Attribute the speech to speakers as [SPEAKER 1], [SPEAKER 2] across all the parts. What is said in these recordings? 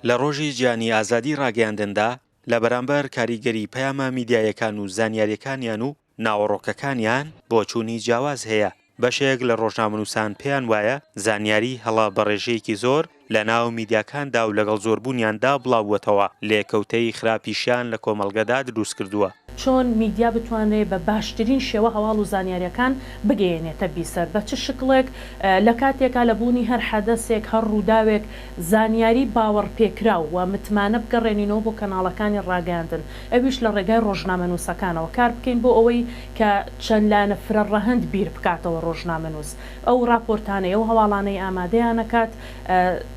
[SPEAKER 1] لە ڕۆژی جیهانی ئازادی ڕاگەیاندندا لە بەرامبەر کاریگەری پەیامە میدیایەکان و زانیاریەکانیان و ناوەڕۆکەکانیان بۆچوونی جیاواز هەیە. بەشێک لە ڕۆژنامەنووسان پێیان وایە زانیاری هەڵا بەڕێژەیەکی زۆر لە ناو میدیاکاندا و لەگەڵ زۆربوونیاندا بڵاوبووەتەوە لێکەوتەی خراپیشیان لە کۆمەڵگەدا دروست کردووە.
[SPEAKER 2] چۆن میدیا بتوانێت بە باشترین شێوە هەواڵ و زانیاریەکان بگەێنێتە بیسەر بە چ شکلێک لە کاتێکا لە بوونی هەر حەدەسێک هەر ڕووداوێک زانیاری باوەڕ پێکراو و متمانە بگەڕێنینەوە بۆ کەناڵەکانی ڕاگەاندن ئەویش لە ڕێگای ڕۆژنامەنووسەکانەوە کار بکەین بۆ ئەوەی کە چەند لانە فرە ڕەهەند بیر بکاتەوە ڕۆژنامەنووس ئەو راپۆرتانەیە و هەواڵانەی ئامادەیانەکات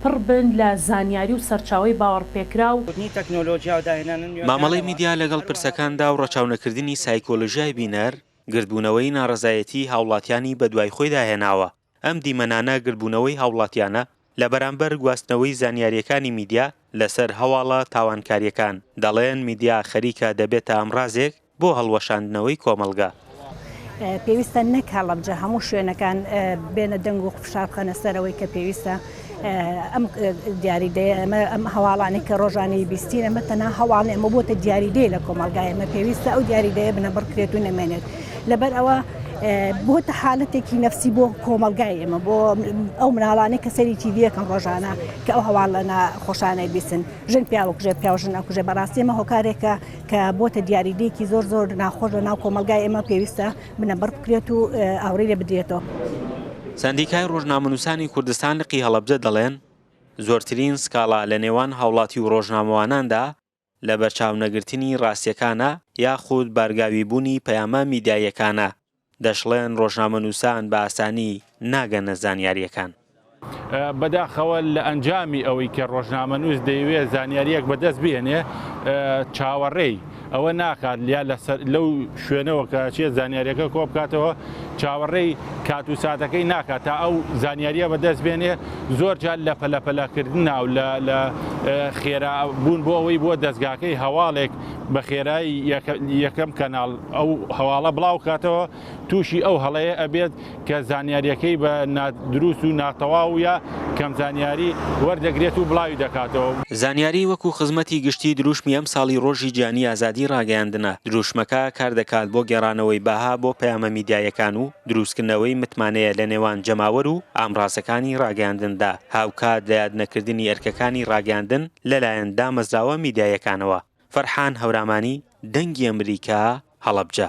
[SPEAKER 2] پڕ بن لە زانیاری و سەرچاوی باوەڕ پێکراو.
[SPEAKER 1] مامەڵەی میدیا لەگەڵ پرسەکاندا و ڕەچاونەکردنی سایکۆلۆژیای بینەر گردبوونەوەی ناڕەزایەتی هاوڵاتیانی بە دوای خۆی داهێناوە. ئەم دیمەنانە گردبوونەوەی هاوڵاتیانە لە بەرامبەر گواستنەوەی زانیاریەکانی میدیا لەسەر هەواڵە تاوانکاریەکان دەڵێن میدیا خەریکە دەبێتە ئەمڕازێک بۆ هەڵوەشاندنەوەی کۆمەلگا.
[SPEAKER 3] پێویستە نەک هەڵەبجە هەموو شوێنەکان بێنە دەنگ و فشار بخەنە سەرەوەی کە پێویستە ئەم دیاریدەیە ئەم هەواڵانی کە ڕۆژانەی بیستین ئەمە تەنها هەواڵی ئەمە بۆتە دیاریدەی لە کۆمەلگای ئەمە پێویستە ئەو دیاریدەیە بنە بڕکرێت و نەمێنێت لەبەر ئەوە بۆتە حالەتێکی نەفسی بۆ کۆمەلگای ئێمە بۆ ئەو مناڵانەی کە سەری تیڤیەکەن ڕۆژانە کە ئەو هەواڵە خۆشانەی بیستن ژن پیاوەکوژێ پیاژن ئەکوژێ بەڕاستی ئەمە هۆکارێکە کە بۆتە دیاریدەیەکی زۆر زۆر ناخۆش لە ناو کۆمەلگای ئێمە پێویستە بنە بڕ بکرێت و ئاوری لێ بدرێتەوە.
[SPEAKER 1] سەندیکای ڕۆژنامەنووسانی کوردستان لقی هەڵەبجە دەڵێن زۆرترین سکاڵا لە نێوان هاوڵاتی و ڕۆژنامەواناندا لە بەرچاو نەگرتنی ڕاستیەکانە یاخود بارگاوی بوونی پەیامە میدیایەکانە. دەشڵێن ڕۆژنامەنووسان بە ئاسانی ناگەنە زانیاریەکان.
[SPEAKER 4] بەداخەوە لە ئەنجامی ئەوەی کە ڕۆژنامەنووس دەیەوێت زانیاریەک بەدەست بێنێ چاوەڕێی ئەوە ناکات لەو شوێنەوە کە چێت زانیاریەکە کۆ بکاتەوە چاوەڕێی کات و ساتەکەی ناکات تا ئەو زانیاریە بەدەست بێنێ زۆر جار لە پەلەپەلەکردنا و لە خێرا بوون بۆ ئەوەی بۆ دەستگاکەی هەواڵێک بە خێرایی یەکەم کەناڵ ئەو هەواڵە بڵاو کاتەوە تووشی ئەو هەڵەیە ئەبێت کە زانیاریەکەی بە دروست و ناتەواو یا کەم زانیاری وەردەگرێت و بڵاوی دەکاتەوە.
[SPEAKER 1] زانیاری وەکو خزمەتی گشتی دروشمی ئەم ساڵی ڕۆژی جیهانی ئازادی ڕاگەیاندنە. دروشمەکە کار دەکات بۆ گێڕانەوەی بەها بۆ پەیامە میدیایەکان و دروستکردنەوەی متمانەیە لە نێوان جەماوەر و ئامڕاستەکانی ڕاگەیاندندا هاوکات لە یادنەکردنی ئەرکەکانی ڕاگەیاندن لەلایەن دامەزراوە میدیایەکانەوە. فەرحان هەورامانی، دەنگی ئەمەریکا، هەڵەبجە.